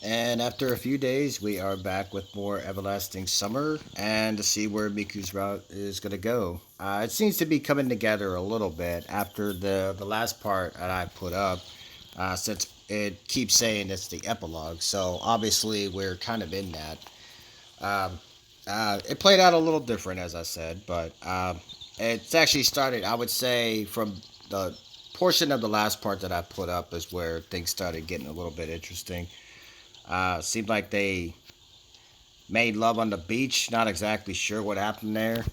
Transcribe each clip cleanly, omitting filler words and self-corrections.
And after a few days, we are back with more Everlasting Summer and to see where Miku's route is going to go. It seems to be coming together a little bit after the last part that I put up, since it keeps saying it's the epilogue. So obviously, we're kind of in that. Um, it played out a little different, as I said, but it's actually started, I would say, from the portion of the last part that I put up is where things started getting a little bit interesting. Seemed like they made love on the beach. Not exactly sure what happened there.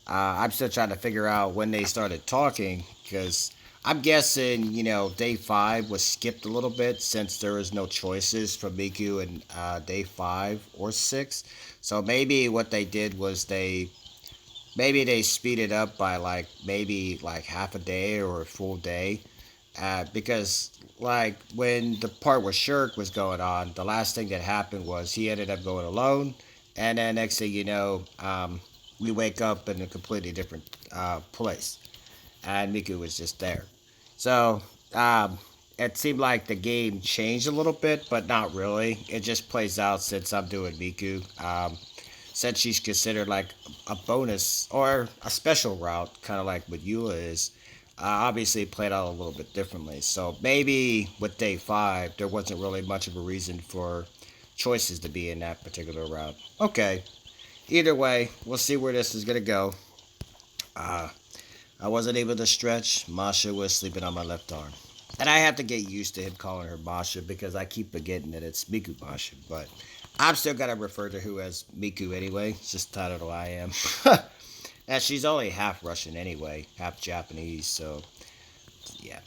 I'm still trying to figure out when they started talking because I'm guessing, day five was skipped a little bit since there was no choices for Miku in day five or six. So maybe what they did was maybe they speeded up by like maybe like half a day or a full day, because like when the part where Shirk was going on, the last thing that happened was he ended up going alone, and then next thing you know, we wake up in a completely different place, and Miku was just there. So it seemed like the game changed a little bit, but not really. It just plays out since I'm doing Miku. Since she's considered like a bonus or a special route, kind of like what Eula is, obviously it played out a little bit differently. So maybe with day five, there wasn't really much of a reason for choices to be in that particular route. Okay, either way, we'll see where this is gonna go. Uh, I wasn't able to stretch. Masha was sleeping on my left arm. And I have to get used to him calling her Masha because I keep forgetting that it's Miku Masha. But I'm still gonna refer to her as Miku anyway. It's just the title I am. And she's only half Russian anyway, half Japanese. So yeah,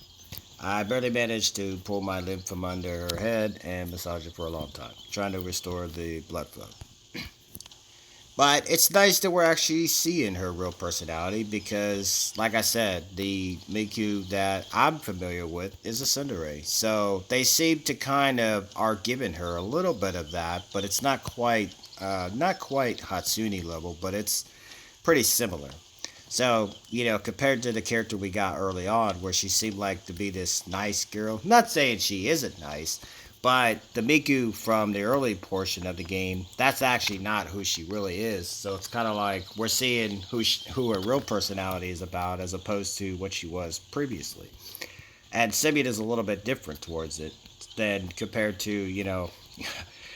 I barely managed to pull my limb from under her head and massage it for a long time, trying to restore the blood flow. But it's nice that we're actually seeing her real personality because, like I said, the Miku that I'm familiar with is a Tsundere. So they seem to kind of are giving her a little bit of that, but it's not quite Hatsune level, but it's pretty similar. So, compared to the character we got early on, where she seemed like to be this nice girl, not saying she isn't nice, but the Miku from the early portion of the game, that's actually not who she really is. So it's kind of like we're seeing who her real personality is about as opposed to what she was previously. And Simeon is a little bit different towards it than compared to,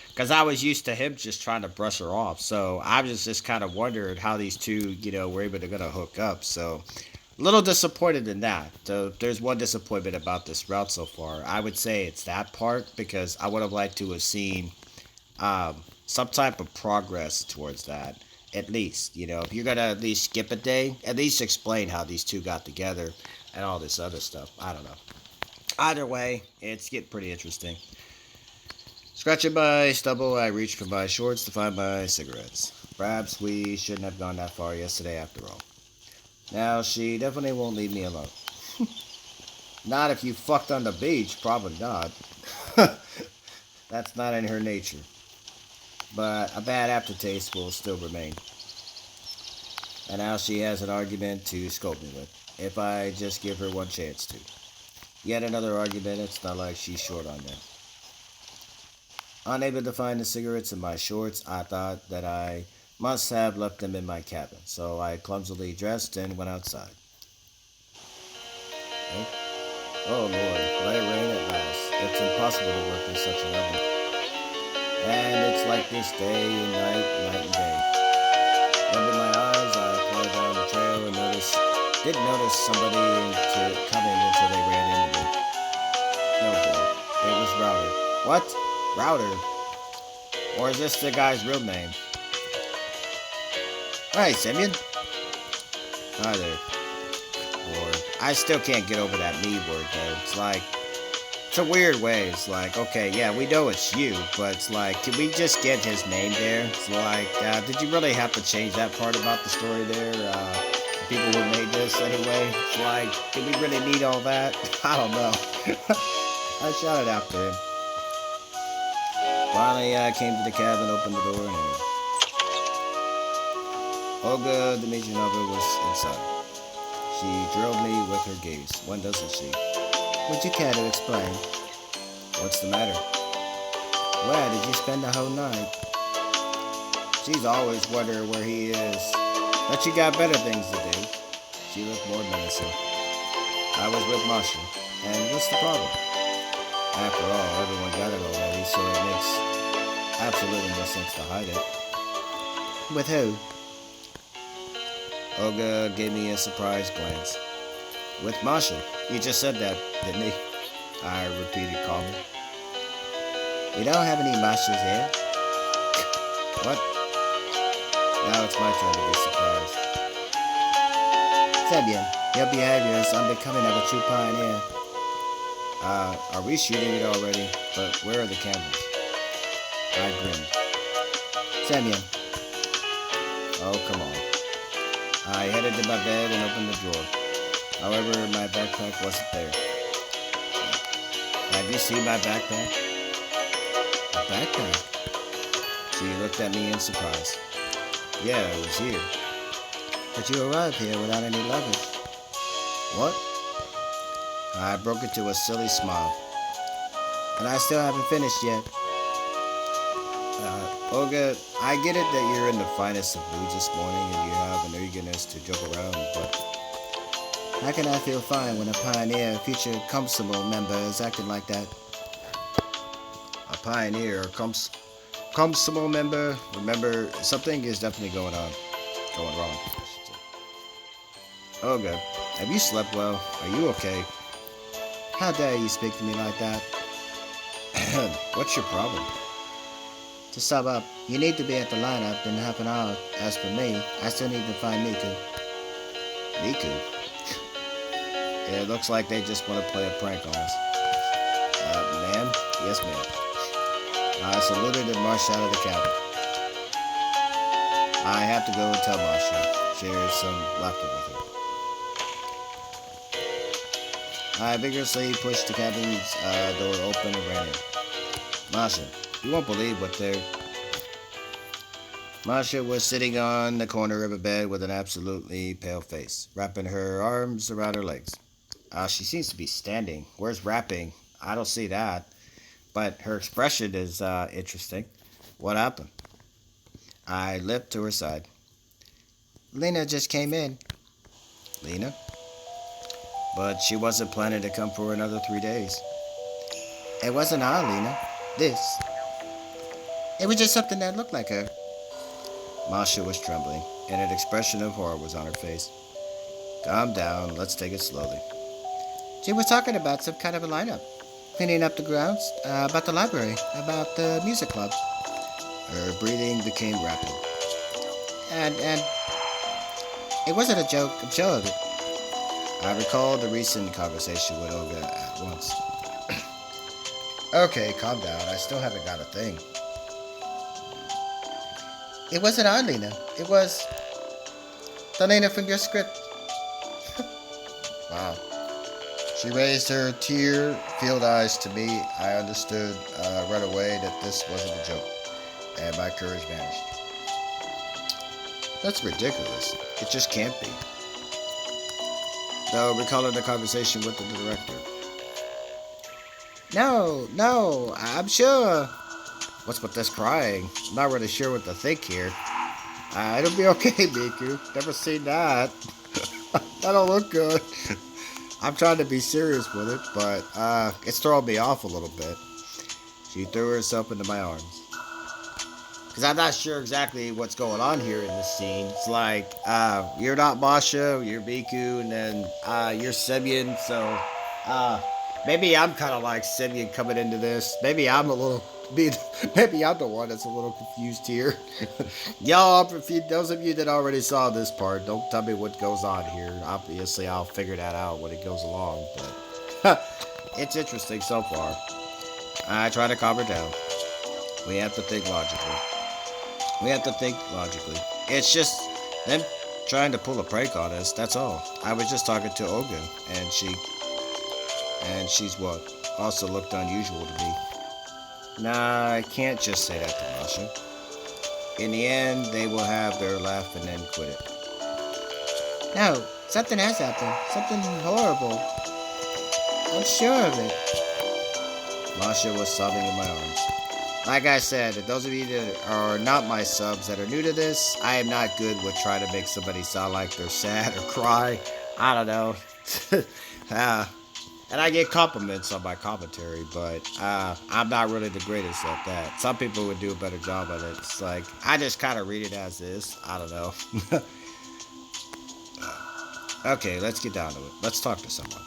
because I was used to him just trying to brush her off. So I was just kind of wondered how these two, were able to gonna hook up. So a little disappointed in that. So there's one disappointment about this route so far. I would say it's that part because I would have liked to have seen some type of progress towards that. At least, if you're gonna at least skip a day, at least explain how these two got together and all this other stuff. I don't know. Either way, it's getting pretty interesting. Scratching my stubble, I reach for my shorts to find my cigarettes. Perhaps we shouldn't have gone that far yesterday after all. Now, she definitely won't leave me alone. Not if you fucked on the beach, probably not. That's not in her nature. But a bad aftertaste will still remain. And now she has an argument to scold me with, if I just give her one chance to. Yet another argument, it's not like she's short on them. Unable to find the cigarettes in my shorts, I thought that I must have left them in my cabin, so I clumsily dressed and went outside. Eh? Oh Lord, let it rain at last. It's impossible to work in such an oven. And it's like this day and night, night and day. Rubbing my eyes, I followed down the trail and didn't notice somebody coming until they ran into me. No boy, it was Router. What? Router? Or is this the guy's real name? Hi, Simeon. Hi there. Or I still can't get over that me word though. It's like it's a weird way. It's like, okay, yeah, we know it's you, but it's like, can we just get his name there? It's like, did you really have to change that part about the story there? The people who made this anyway. It's like, did we really need all that? I don't know. I shouted after him. Finally, I came to the cabin, opened the door, and Olga Dmitrievna was inside. She drilled me with her gaze. When doesn't she? Would you care to explain? What's the matter? Where did you spend the whole night? She's always wondering where he is. But you got better things to do. She looked more menacing. I was with Masha. And what's the problem? After all, everyone got it already, so it makes absolutely no sense to hide it. With who? Olga gave me a surprised glance. With Masha. You just said that, didn't he? I repeated calmly. We don't have any Mashas here. What? Now it's my turn to be surprised. Semyon, your behavior is unbecoming of a true pioneer. Are we shooting it already? But where are the cameras? I grinned. Semyon. Oh, come on. I headed to my bed and opened the drawer. However, my backpack wasn't there. Have you seen my backpack? A backpack? She looked at me in surprise. Yeah, it was here. But you arrived here without any luggage. What? I broke into a silly smile. And I still haven't finished yet. Olga, I get it that you're in the finest of moods this morning and you have an eagerness to joke around, but how can I feel fine when a pioneer, future Comfortable member is acting like that? A pioneer or Comfortable member, remember, something is definitely going wrong. I should say. Olga, have you slept well? Are you okay? How dare you speak to me like that? What's your problem? To sum up, you need to be at the lineup in half an hour. As for me, I still need to find Miku. Miku? It looks like they just want to play a prank on us. Ma'am? Yes, ma'am. I saluted and marched out of the cabin. I have to go and tell Masha. Share some laughter with her. I vigorously pushed the cabin's door open and ran in. Masha, you won't believe what they're... Masha was sitting on the corner of a bed with an absolutely pale face, wrapping her arms around her legs. She seems to be standing. Where's wrapping? I don't see that. But her expression is interesting. What happened? I leapt to her side. Lena just came in. Lena? But she wasn't planning to come for another 3 days. It wasn't our Lena. This. It was just something that looked like her. Masha was trembling, and an expression of horror was on her face. Calm down. Let's take it slowly. She was talking about some kind of a lineup. Cleaning up the grounds, about the library, about the music club. Her breathing became rapid. And it wasn't a joke, I'm sure of it. I recalled the recent conversation with Olga at once. Okay, calm down. I still haven't got a thing. It wasn't our Lena. It was the Lena from your script. Wow. She raised her tear-filled eyes to me. I understood right away that this wasn't a joke, and my courage vanished. That's ridiculous. It just can't be. Though, recalling the conversation with the director. No, I'm sure. What's with this crying? I'm not really sure what to think here. It'll be okay, Miku. Never seen that. That don't look good. I'm trying to be serious with it, but it's throwing me off a little bit. She threw herself into my arms. Because I'm not sure exactly what's going on here in this scene. It's like, you're not Masha, you're Miku, and then you're Semyon, so maybe I'm kind of like Semyon coming into this. Maybe I'm the one that's a little confused here. Y'all, those of you that already saw this part, don't tell me what goes on here. Obviously, I'll figure that out when it goes along, but it's interesting so far. I try to calm her down. We have to think logically. It's just them trying to pull a prank on us, that's all. I was just talking to Olga, and she's what? Also looked unusual to me. Nah, I can't just say that to Masha. In the end, they will have their laugh and then quit it. No, something has happened. Something horrible. I'm sure of it. Masha was sobbing in my arms. Like I said, those of you that are not my subs that are new to this, I am not good with trying to make somebody sound like they're sad or cry. I don't know. uh, and I get compliments on my commentary, but I'm not really the greatest at that. Some people would do a better job at it. It's like, I just kind of read it as is. I don't know. Okay, let's get down to it. Let's talk to someone.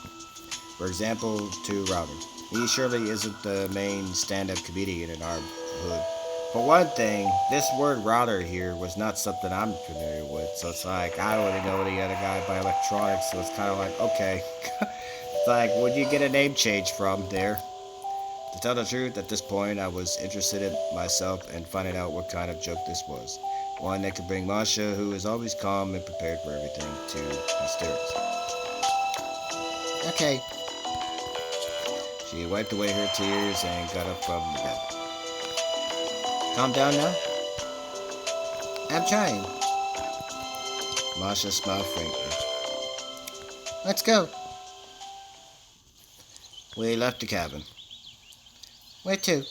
For example, to Router. He surely isn't the main stand-up comedian in our hood. For one thing, this word router here was not something I'm familiar with, so it's like I don't really know any other guy by electronics, so it's kind of like, okay. It's like, would you get a name change from there? To tell the truth, at this point, I was interested in myself and finding out what kind of joke this was. One that could bring Masha, who is always calm and prepared for everything, to hysterics. Okay. She wiped away her tears and got up from the bed. Calm down now? I'm trying. Masha smiled faintly. Let's go. We left the cabin. Where to?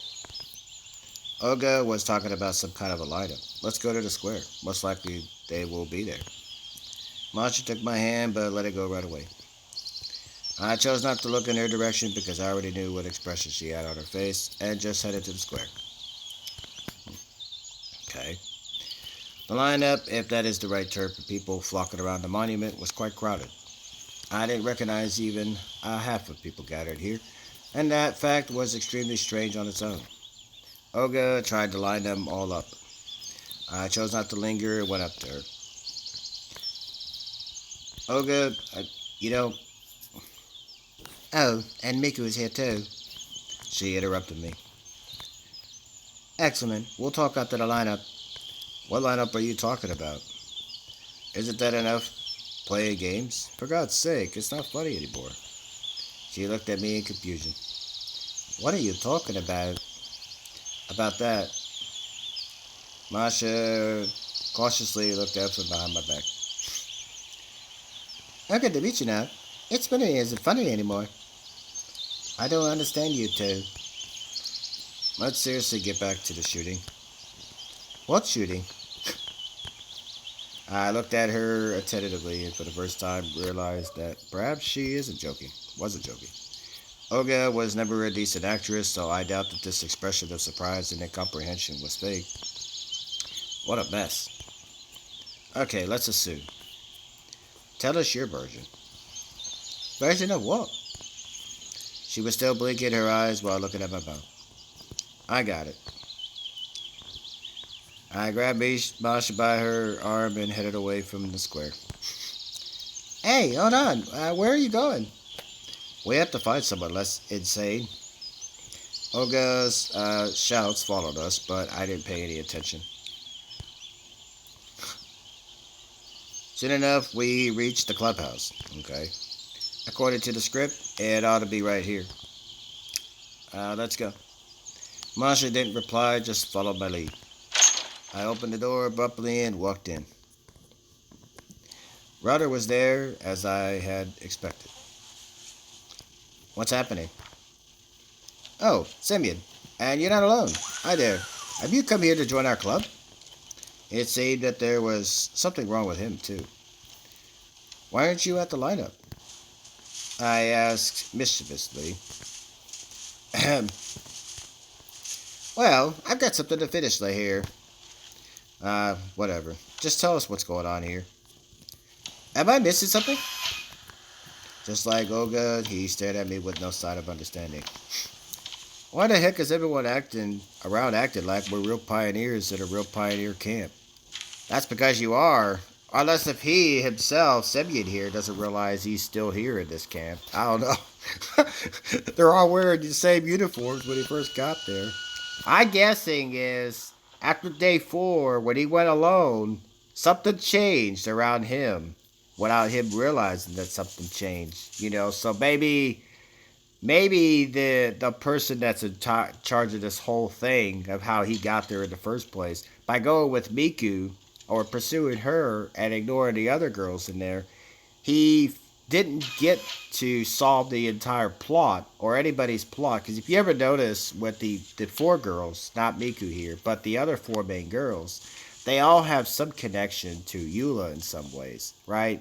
Olga was talking about some kind of a lineup. Let's go to the square. Most likely they will be there. Masha took my hand but let it go right away. I chose not to look in her direction because I already knew what expression she had on her face and just headed to the square. Okay. The lineup, if that is the right term for people flocking around the monument, was quite crowded. I didn't recognize even half of people gathered here, and that fact was extremely strange on its own. Olga tried to line them all up. I chose not to linger and went up to her. Olga, you know... Oh, and Miku is here too. She interrupted me. Excellent. We'll talk after the lineup. What lineup are you talking about? Isn't that enough playing games? For God's sake, it's not funny anymore. She looked at me in confusion. What are you talking about? About that? Masha cautiously looked out from behind my back. I'm good to meet you now. It's funny isn't funny anymore. I don't understand you two. Let's seriously get back to the shooting. What shooting? I looked at her attentively and for the first time realized that perhaps she wasn't joking. Olga was never a decent actress, so I doubt that this expression of surprise and incomprehension was fake. What a mess. Okay, let's assume. Tell us your version. Version of what? She was still blinking her eyes while looking at my mouth. I got it. I grabbed Masha by her arm and headed away from the square. Hey, hold on. Where are you going? We have to find someone less insane. Olga's shouts followed us, but I didn't pay any attention. Soon enough, we reached the clubhouse. Okay. According to the script, it ought to be right here. Let's go. Masha didn't reply, just followed my lead. I opened the door abruptly and walked in. Router was there, as I had expected. What's happening? Oh, Simeon. And you're not alone. Hi there. Have you come here to join our club? It seemed that there was something wrong with him, too. Why aren't you at the lineup? I asked mischievously. Well, I've got something to finish here. Whatever. Just tell us what's going on here. Am I missing something? Just like Olga, he stared at me with no sign of understanding. Why the heck is everyone acting like we're real pioneers at a real pioneer camp? That's because you are. Unless if he himself, Semyon here, doesn't realize he's still here in this camp. I don't know. They're all wearing the same uniforms when he first got there. My guessing is, after day 4, when he went alone, something changed around him without him realizing that something changed. So maybe the person that's in charge of this whole thing, of how he got there in the first place, by going with Miku, or pursuing her and ignoring the other girls in there, he didn't get to solve the entire plot or anybody's plot. Because if you ever notice with the four girls, not Miku here, but the other four main girls, they all have some connection to Eula in some ways, right?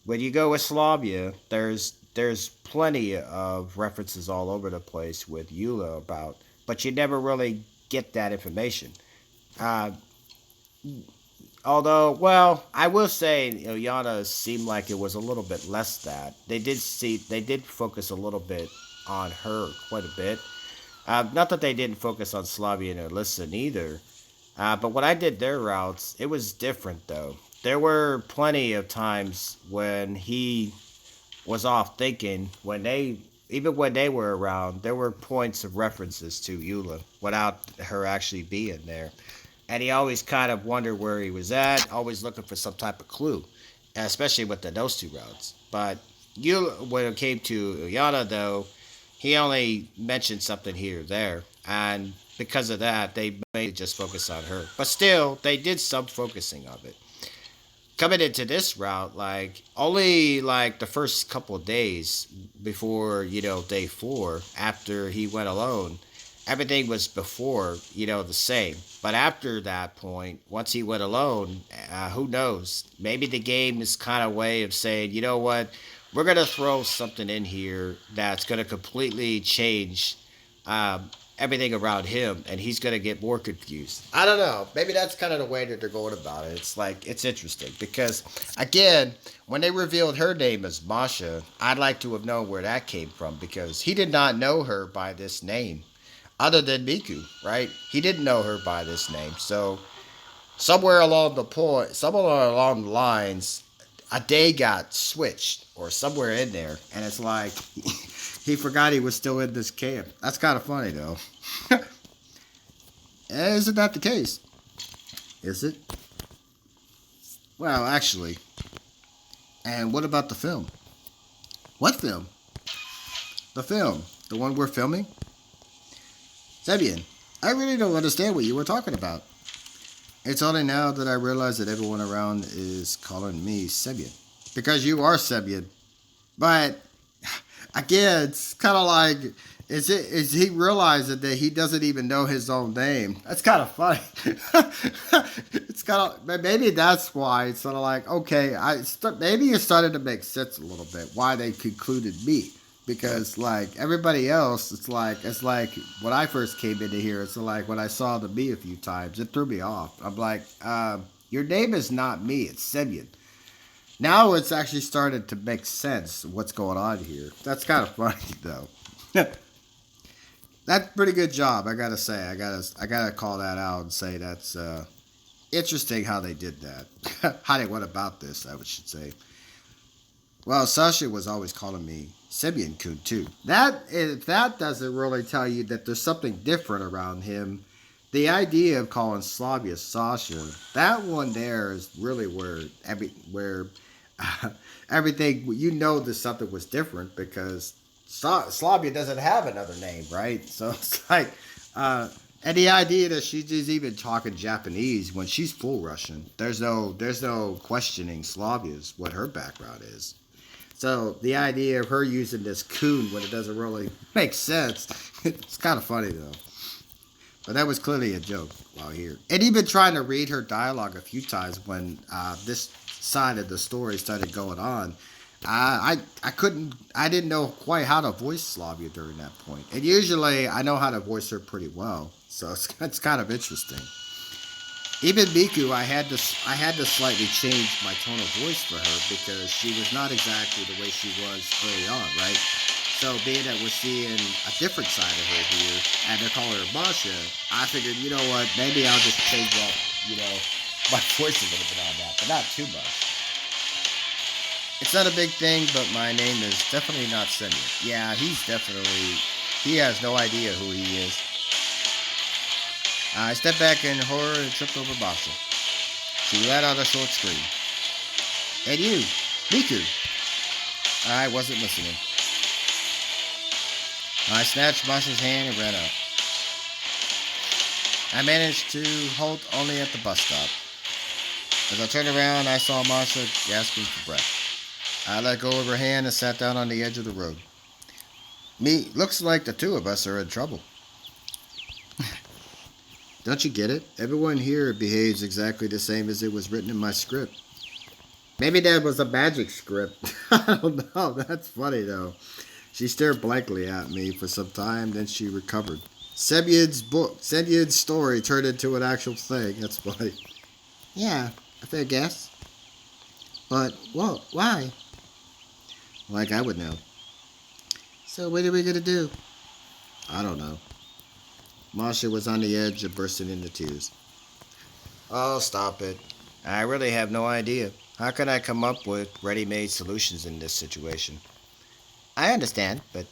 When you go with Slavia, there's plenty of references all over the place with Eula about, but you never really get that information. Uh, Although, well, I will say, Yana seemed like it was a little bit less that they did focus a little bit on her quite a bit. Not that they didn't focus on Slavia and Alyssa either, but when I did their routes, it was different though. There were plenty of times when he was off thinking when they even when they were around, there were points of references to Eula without her actually being there. And he always kind of wondered where he was at, always looking for some type of clue, especially with those two routes. But when it came to Uyana, though, he only mentioned something here or there, and because of that, they made just focus on her. But still, they did some focusing of it. Coming into this route, like only like the first couple of days before day four, after he went alone, everything was before the same. But after that point, once he went alone, who knows? Maybe the game is kind of way of saying, you know what, we're gonna throw something in here that's gonna completely change everything around him, and he's gonna get more confused. I don't know. Maybe that's kind of the way that they're going about it. It's like it's interesting because again, when they revealed her name as Masha, I'd like to have known where that came from because he did not know her by this name other than Miku, right? He didn't know her by this name. So somewhere along the lines, a day got switched or somewhere in there, and it's like he forgot he was still in this camp. That's kind of funny though. Isn't that the case? Is it? Well, actually. And what about the film? What film? The film. The one we're filming? Sebian, I really don't understand what you were talking about. It's only now that I realize that everyone around is calling me Sebian. Because you are Sebian. But, again, it's kind of like, is he realizing that he doesn't even know his own name? That's kind of funny. It's kind of, maybe that's why it's sort of like, okay, maybe it started to make sense a little bit, why they concluded me. Because like everybody else, it's like when I first came into here, it's like when I saw the me a few times, it threw me off. I'm like, your name is not me, it's Semyon. Now it's actually started to make sense what's going on here. That's kind of funny though. That's a pretty good job, I gotta say. I gotta call that out and say that's interesting how they did that. How they went about this, I should say. Well, Sasha was always calling me Semyon-kun too. If that doesn't really tell you that there's something different around him, the idea of calling Slavia Sasha, that one there is really where everything that something was different because Slavia doesn't have another name, right? So it's like, and the idea that she's just even talking Japanese when she's full Russian, there's no questioning Slavia's what her background is. So the idea of her using this coon when it doesn't really make sense, it's kind of funny though. But that was clearly a joke while here. And even trying to read her dialogue a few times when this side of the story started going on, I didn't know quite how to voice Slavia during that point. And usually I know how to voice her pretty well, so it's kind of interesting. Even Miku, I had to slightly change my tone of voice for her because she was not exactly the way she was early on, right? So being that we're seeing a different side of her here, and they're calling her Masha, I figured, you know what, maybe I'll just change up, my voice a little bit on that, but not too much. It's not a big thing, but my name is definitely not Semyon. Yeah, he has no idea who he is. I stepped back in horror and tripped over Masha. She let out a short scream. And you, Miku. I wasn't listening. I snatched Masha's hand and ran out. I managed to halt only at the bus stop. As I turned around, I saw Masha gasping for breath. I let go of her hand and sat down on the edge of the road. Me, looks like the two of us are in trouble. Don't you get it? Everyone here behaves exactly the same as it was written in my script. Maybe that was a magic script. I don't know. That's funny though. She stared blankly at me for some time, then she recovered. Semyon's story turned into an actual thing. That's funny. Yeah, a fair guess. But, whoa, why? Like I would know. So what are we gonna do? I don't know. Masha was on the edge of bursting into tears. Oh, stop it. I really have no idea. How can I come up with ready-made solutions in this situation? I understand, but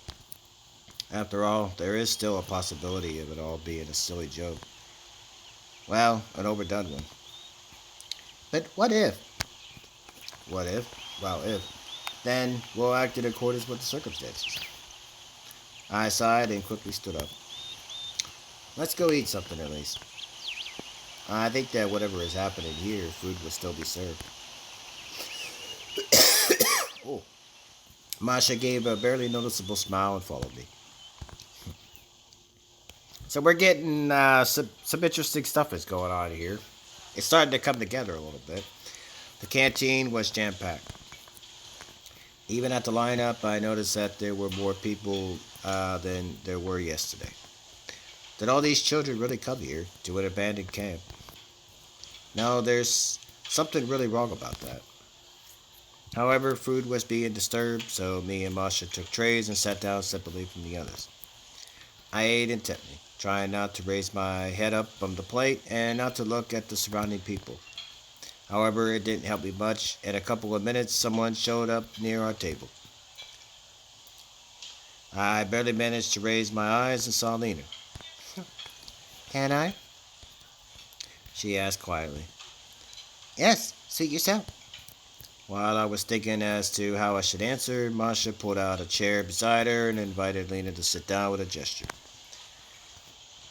after all, there is still a possibility of it all being a silly joke. Well, an overdone one. But what if? What if? Well, if. Then we'll act in accordance with the circumstances. I sighed and quickly stood up. Let's go eat something at least. I think that whatever is happening here, food will still be served. Oh. Masha gave a barely noticeable smile and followed me. So we're getting some interesting stuff is going on here. It's starting to come together a little bit. The canteen was jam-packed. Even at the lineup, I noticed that there were more people than there were yesterday. Did all these children really come here to an abandoned camp? No, there's something really wrong about that. However, food was being disturbed, so me and Masha took trays and sat down separately from the others. I ate intently, trying not to raise my head up from the plate and not to look at the surrounding people. However, it didn't help me much. In a couple of minutes, someone showed up near our table. I barely managed to raise my eyes and saw Lena. Can I? She asked quietly. Yes, suit yourself. While I was thinking as to how I should answer, Masha pulled out a chair beside her and invited Lena to sit down with a gesture.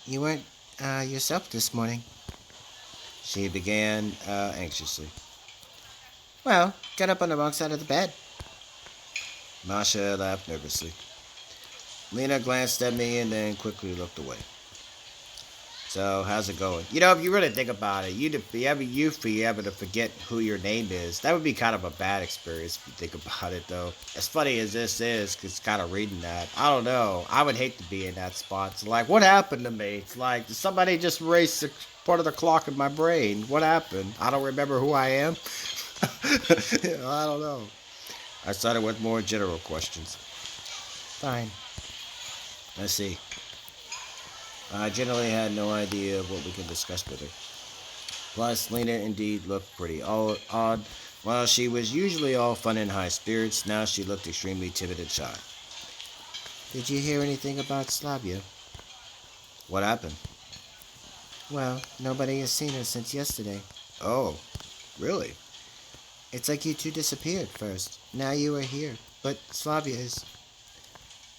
You weren't yourself this morning, she began anxiously. Well, got up on the wrong side of the bed. Masha laughed nervously. Lena glanced at me and then quickly looked away. So, how's it going? You know, if you really think about it, you'd be able to forget who your name is. That would be kind of a bad experience if you think about it, though. As funny as this is, because kind of reading that, I don't know. I would hate to be in that spot. It's like, what happened to me? It's like, did somebody just erase part of the clock in my brain? What happened? I don't remember who I am. I don't know. I started with more general questions. Fine. Let's see. I generally had no idea of what we could discuss with her. Plus, Lena indeed looked pretty odd. While she was usually all fun and high spirits, now she looked extremely timid and shy. Did you hear anything about Slavia? What happened? Well, nobody has seen her since yesterday. Oh, really? It's like you two disappeared first. Now you are here. But Slavia is...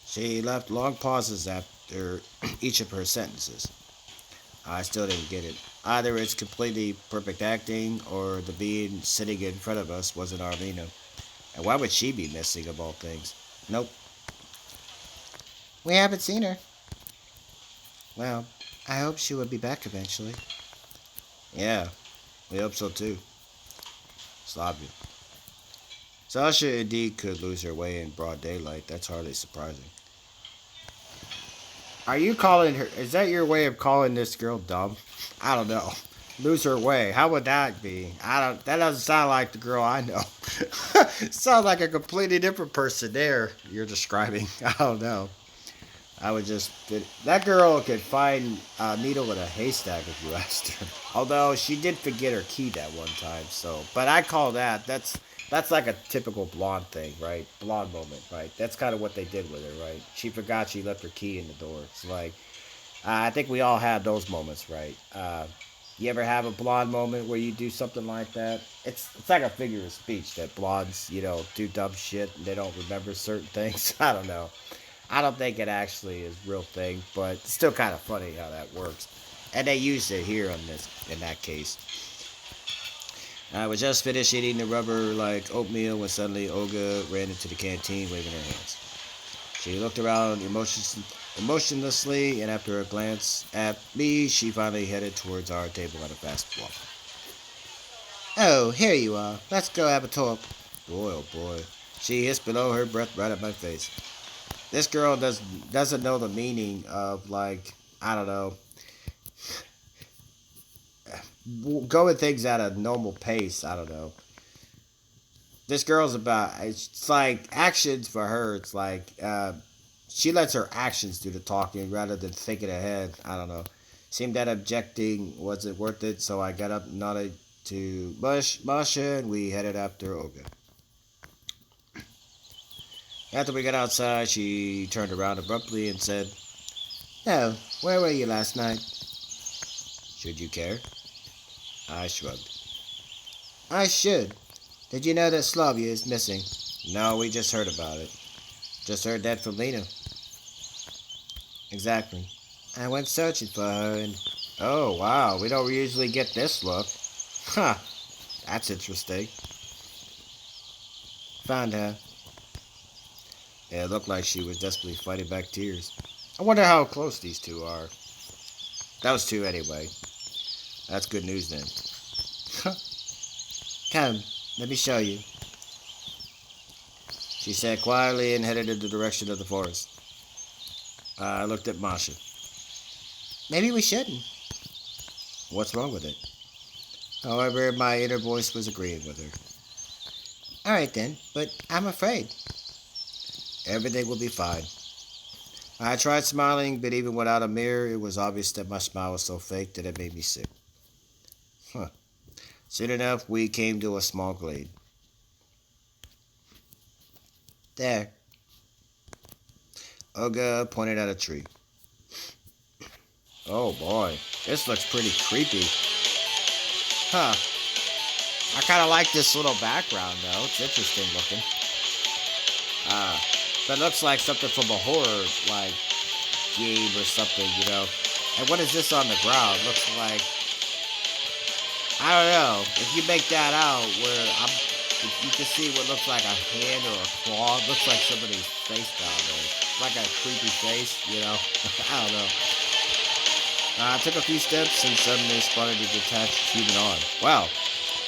She left long pauses after each of her sentences. I still didn't get it. Either it's completely perfect acting, or the being sitting in front of us wasn't Arlena. And why would she be missing of all things? Nope. We haven't seen her. Well, I hope she will be back eventually. Yeah, we hope so too. Slavia. Sasha indeed could lose her way in broad daylight. That's hardly surprising. Are you calling her? Is that your way of calling this girl dumb? I don't know. Lose her way. How would that be? I don't. That doesn't sound like the girl I know. Sounds like a completely different person there you're describing. I don't know. I would just. That girl could find a needle in a haystack if you asked her. Although she did forget her key that one time. So, but I call that. That's like a typical blonde thing, right? Blonde moment, right? That's kind of what they did with her, right? She forgot she left her key in the door. It's like, I think we all have those moments, right? You ever have a blonde moment where you do something like that? It's like a figure of speech that blondes, do dumb shit and they don't remember certain things. I don't know. I don't think it actually is a real thing, but it's still kind of funny how that works. And they used it here in that case. I was just finished eating the rubber like oatmeal when suddenly Olga ran into the canteen waving her hands. She looked around emotionlessly, and after a glance at me, she finally headed towards our table at a fast walk. Oh, here you are. Let's go have a talk. Boy, oh boy. She hissed below her breath right at my face. This girl doesn't know the meaning of, like, I don't know, going things at a normal pace. I don't know. This girl's about, it's like actions for her. It's like, she lets her actions do the talking rather than thinking ahead. I don't know. Seemed that objecting wasn't worth it, so I got up, nodded to Masha, and we headed after Olga. After we got outside, she turned around abruptly and said, "No, where were you last night?" Should you care? I shrugged. I should. Did you know that Slavia is missing? No, we just heard about it. Just heard that from Lena. Exactly. I went searching for her and... Oh, wow, we don't usually get this look. Huh, that's interesting. Found her. Yeah, it looked like she was desperately fighting back tears. I wonder how close these two are. That was two anyway. That's good news then. Come, let me show you. She said quietly and headed in the direction of the forest. I looked at Masha. Maybe we shouldn't. What's wrong with it? However, my inner voice was agreeing with her. Alright then, but I'm afraid. Everything will be fine. I tried smiling, but even without a mirror, it was obvious that my smile was so fake that it made me sick. Huh. Soon enough, we came to a small glade. There. Olga pointed at a tree. Oh boy, this looks pretty creepy. Huh. I kind of like this little background though. It's interesting looking. That looks like something from a horror, like, game or something, you know. And what is this on the ground? Looks like, I don't know. If you make that out, if you can see what looks like a hand or a claw, it looks like somebody's face down there. Like a creepy face, you know. I don't know. I took a few steps and suddenly spotted a detached human arm. Wow.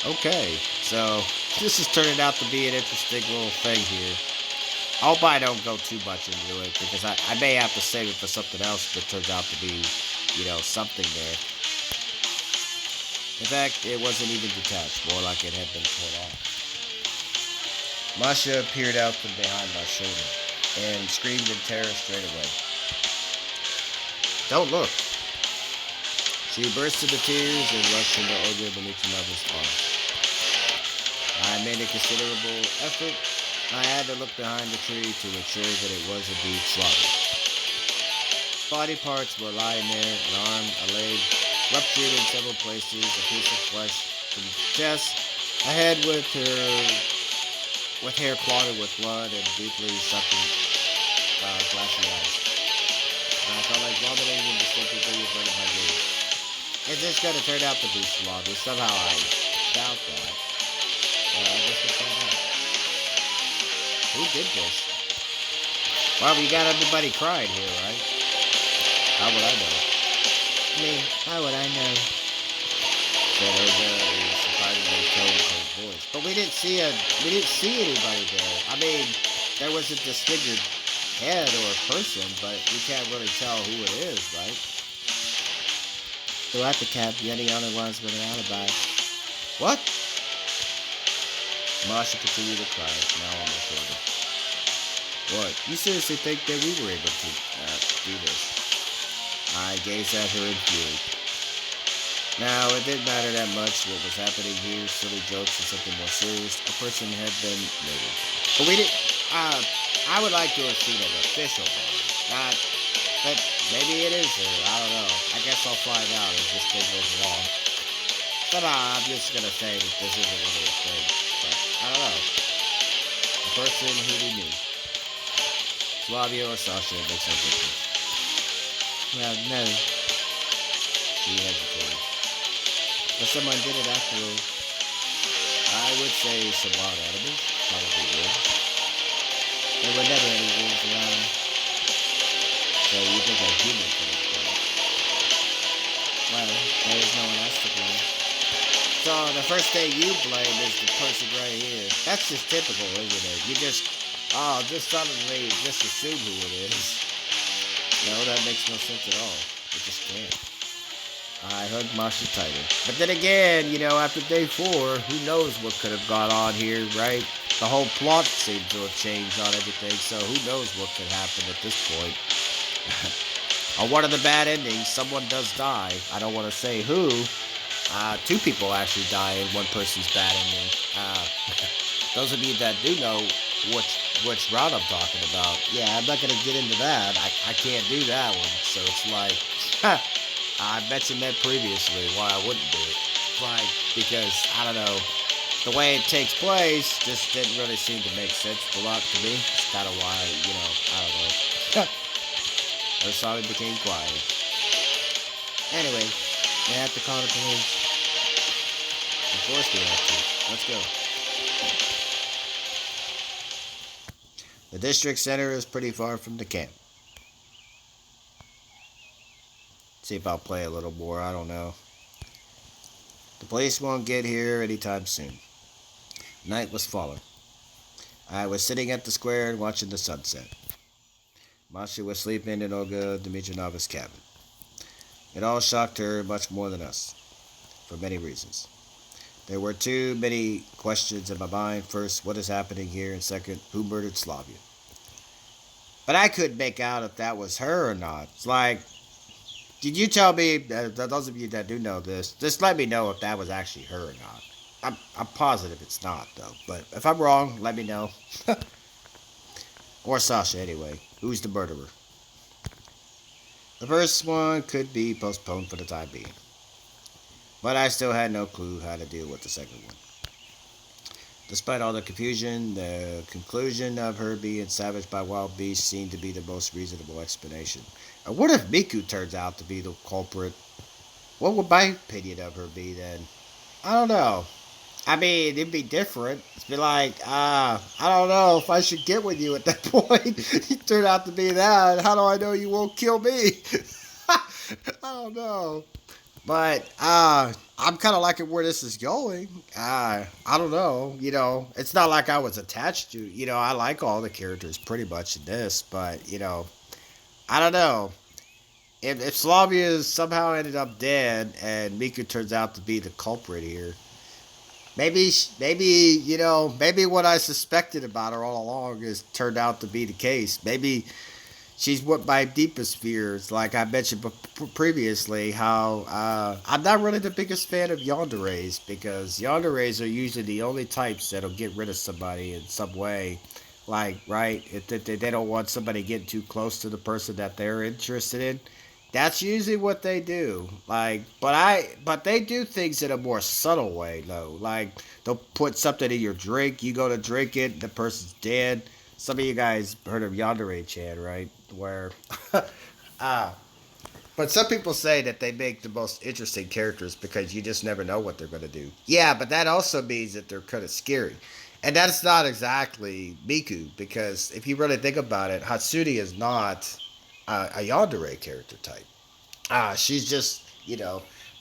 Okay. So, this is turning out to be an interesting little thing here. I hope I don't go too much into it, because I may have to save it for something else that turns out to be, you know, something there. In fact, it wasn't even detached, more like it had been torn off. Masha peered out from behind my shoulder and screamed in terror straight away. Don't look. She burst into tears and rushed into Olga beneath another's arm. I made a considerable effort. I had to look behind the tree to ensure that it was indeed Slavia. Body parts were lying there, an arm, a leg, ruptured in several places, a piece of flesh from the chest, a head with hair clotted with blood and deeply sunken glassy eyes. I felt like vomiting instinctively in front of my gaze. Is this going to turn out to be Slavia? Somehow I doubt that. I guess we'll find out. Who did this? Well, we got everybody crying here, right? How would I know? Me, how would I know? Said Olga in a surprisingly cold voice. But we didn't see anybody there. I mean, there was a disfigured head or a person, but we can't really tell who it is, right? Throughout the camp, you're the only ones with an alibi. What? Masha continued to cry, now on my shoulder. What? You seriously think that we were able to do this? I gazed at her in fury. Now, it didn't matter that much what was happening here, silly jokes or something more serious. A person had been murdered. But we didn't, I would like to have seen an official body. But maybe it is her, I don't know. I guess I'll find out as this thing goes along. But I'm just gonna say that this isn't really a thing. But, I don't know. The person who we knew. Slavia or Sasha, it makes no difference. Well, no. She hesitated. But someone did it after all. I would say some wild animals, probably wolves. There were never any wolves around, so you think a human could have done it. Well, there is no one else to blame. So the first thing you blame is the person right here. That's just typical, isn't it? You just suddenly just assume who it is. No, that makes no sense at all. It just can't. I hugged Masha tighter. But then again, after day 4, who knows what could have gone on here, right? The whole plot seems to have changed on everything, so who knows what could happen at this point. On one of the bad endings, someone does die. I don't want to say who. 2 people actually die in one person's bad ending. Those of you that do know which route I'm talking about, yeah, I'm not gonna get into that. I can't do that one. So it's like, I mentioned that previously. Why I wouldn't do it, like because I don't know, the way it takes place just didn't really seem to make sense a lot to me. It's kind of why I don't know. Our song became quiet. Anyway, we have to call the police. Of course we have to. Let's go. The district center is pretty far from the camp. See if I'll play a little more. I don't know. The police won't get here anytime soon. Night was falling. I was sitting at the square and watching the sunset. Masha was sleeping in Olga Dimitrinova's cabin. It all shocked her much more than us, for many reasons. There were too many questions in my mind. First, what is happening here? And second, who murdered Slavia? But I couldn't make out if that was her or not. It's like, did you tell me, those of you that do know this, just let me know if that was actually her or not. I'm positive it's not, though. But if I'm wrong, let me know. Or Sasha, anyway. Who's the murderer? The first one could be postponed for the time being. But I still had no clue how to deal with the second one. Despite all the confusion, the conclusion of her being savaged by wild beasts seemed to be the most reasonable explanation. What if Miku turns out to be the culprit? What would my opinion of her be then? I don't know. I mean, it'd be different. It'd be like, I don't know if I should get with you at that point. You turn out to be that. How do I know you won't kill me? I don't know. But I'm kind of liking where this is going. I don't know. It's not like I was attached to. I like all the characters pretty much in this, but I don't know. If Slavia somehow ended up dead and Miku turns out to be the culprit here, maybe what I suspected about her all along has turned out to be the case. Maybe she's what my deepest fears. Like I mentioned previously, how I'm not really the biggest fan of yanderes because yanderes are usually the only types that'll get rid of somebody in some way. Like, right, if they don't want somebody getting too close to the person that they're interested in. That's usually what they do. Like, but they do things in a more subtle way though. Like they'll put something in your drink, you go to drink it, the person's dead. Some of you guys heard of Yandere Chan, right? Where, uh, but some people say that they make the most interesting characters because you just never know what they're going to do. Yeah, but that also means that they're kind of scary. And that's not exactly Miku because if you really think about it, Hatsune is not a Yandere character type. She's just,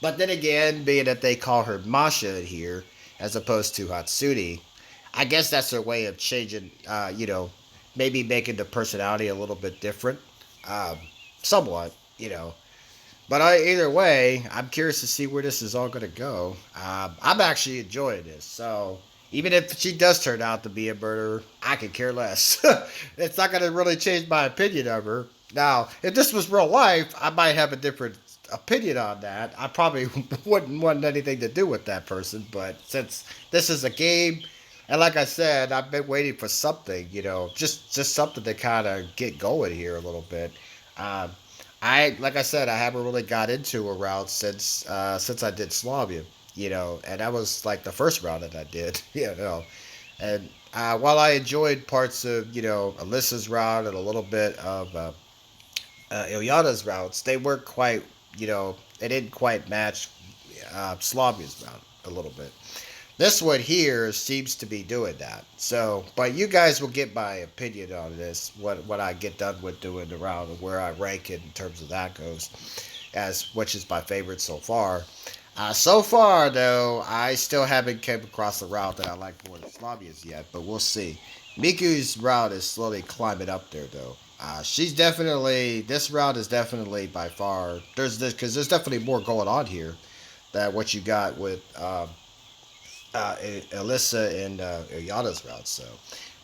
But then again, being that they call her Masha here as opposed to Hatsune, I guess that's their way of changing, maybe making the personality a little bit different, um, somewhat, But either way, I'm curious to see where this is all going to go. I'm actually enjoying this, so even if she does turn out to be a murderer, I could care less. It's not going to really change my opinion of her. Now, if this was real life, I might have a different opinion on that. I probably wouldn't want anything to do with that person, but since this is a game, and like I said, I've been waiting for something, just something to kind of get going here a little bit. Um, like I said, I haven't really got into a route since I did Slavia, and that was like the first round that I did, And while I enjoyed parts of Alyssa's route and a little bit of Ilyana's routes, they weren't quite they didn't quite match Slavia's route a little bit. This one here seems to be doing that. So, but you guys will get my opinion on this when I get done with doing the round and where I rank it in terms of that goes, as which is my favorite so far. So far, though, I still haven't came across a route that I like more than Slavia's yet, but we'll see. Miku's route is slowly climbing up there, though. She's definitely this route is definitely by far there's this because there's definitely more going on here than what you got with Alyssa and Ilyana's route. So,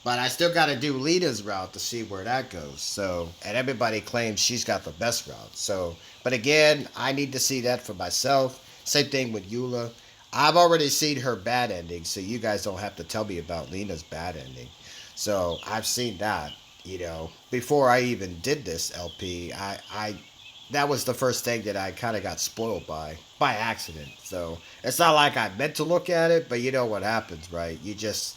but I still got to do Lita's route to see where that goes. So, and everybody claims she's got the best route. So, but again, I need to see that for myself. Same thing with Eula. I've already seen her bad ending, so you guys don't have to tell me about Lena's bad ending. So I've seen that. Before I even did this LP, I that was the first thing that I kind of got spoiled by accident. So it's not like I meant to look at it, but you know what happens, right? You just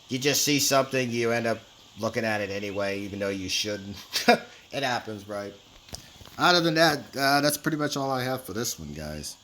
see something, you end up looking at it anyway, even though you shouldn't. It happens, right? Other than that, that's pretty much all I have for this one, guys.